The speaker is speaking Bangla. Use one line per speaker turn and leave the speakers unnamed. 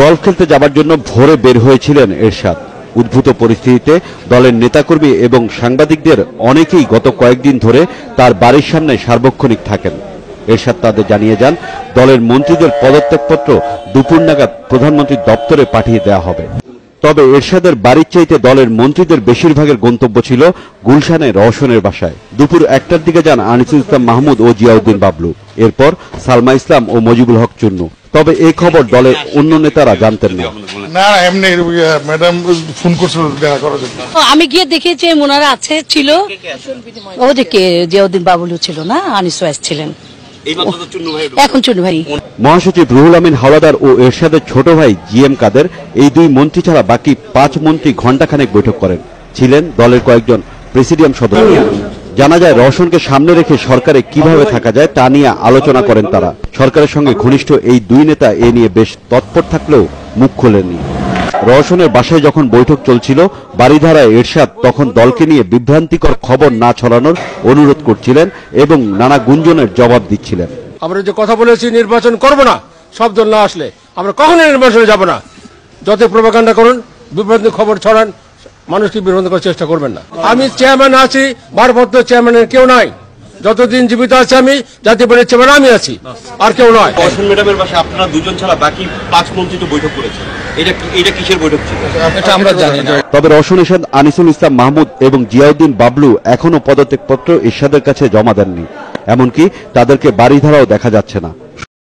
গলফ খেলতে যাবার জন্য ভোরে বের হয়েছিলেন এরশাদ। উদ্ভূত পরিস্থিতিতে দলের নেতাকর্মী এবং সাংবাদিকদের অনেকেই গত কয়েকদিন ধরে তার বাড়ির সামনে সার্বক্ষণিক থাকেন। এরশাদ তাদের জানিয়ে যান, দলের মন্ত্রীদের পদত্যাগপত্র দুপুর নাগাদ প্রধানমন্ত্রীর দপ্তরে পাঠিয়ে দেওয়া হবে। তবে এরশাদের বাড়ির চাইতে দলের মন্ত্রীদের বেশিরভাগের গন্তব্য ছিল গুলশানে রওশনের বাসায়। দুপুর 1টার দিকে যান আনিসুল ইসলাম মাহমুদ ও জিয়াউদ্দিন বাবলু, এরপর সালমা ইসলাম ও মজিবুল হক চুন্নু। তবে এই খবর দলের অন্য নেতারা জানতেন না।
এমনি ম্যাডাম ফোন করছিল দেখা করার জন্য।
আমি গিয়ে দেখেছি ওনারা আছে ছিল, ও যে কে জিয়াউদ্দিন বাবলু ছিল না, আনিস ওয়াইস ছিলেন, এখন চুন্নু ভাই।
মহাসচিব রুহুল আমিন হাওলাদার ও এরশাদের ছোট ভাই জিএম কাদের এই দুই মন্ত্রী ছাড়া বাকি 5 মন্ত্রী ঘণ্টাখানেক বৈঠক করেন। ছিলেন দলের কয়েকজন প্রেসিডিয়াম সদস্য। জানা যায়, রওশনকে সামনে রেখে সরকারে কিভাবে থাকা যায় তা নিয়ে আলোচনা করেন তারা। সরকারের সঙ্গে ঘনিষ্ঠ এই দুই নেতা এ নিয়ে বেশ তৎপর থাকলেও মুখ খোলেননি। রওশনের বাসায় যখন বৈঠক চলছিল, বারিধারায় এরশাদ তখন দলকে নিয়ে বিভ্রান্তিকর খবর না ছড়ানোর অনুরোধ করছিলেন এবং নানা গুঞ্জনের জবাব দিচ্ছিলেন।
আমরা যে কথা বলেছি নির্বাচন করব না, সব দল না আসলে আমরা কখনো নির্বাচনে যাব না। যত প্রোপাগান্ডা করুন, বিভ্রান্তি খবর ছড়ান, মানুষকে বিভ্রান্ত করার চেষ্টা করবেন না। আমি চেয়ারম্যান আছি, ভারপ্রাপ্ত চেয়ারম্যানের কেউ নাই। যতদিন জীবিত আছে আমি জাতীয় পার্টির চেয়ারম্যান আমি আছি, আর কেউ নয়।
রওশন ম্যাডামের বাসায় আপনারা দুজন ছাড়া বাকি 5 মন্ত্রী তো বৈঠক করেছেন। এটা কিসের বৈঠক ছিল
এটা আমরা জানি না।
তবে রওশন এরশাদ, আনিসুল ইসলাম মাহমুদ এবং জিয়াউদ্দিন বাবলু এখনো পদত্যাগপত্র এরশাদের কাছে জমা দেননি। এমনকি তাদেরকে বারিধারাও দেখা যাচ্ছে না।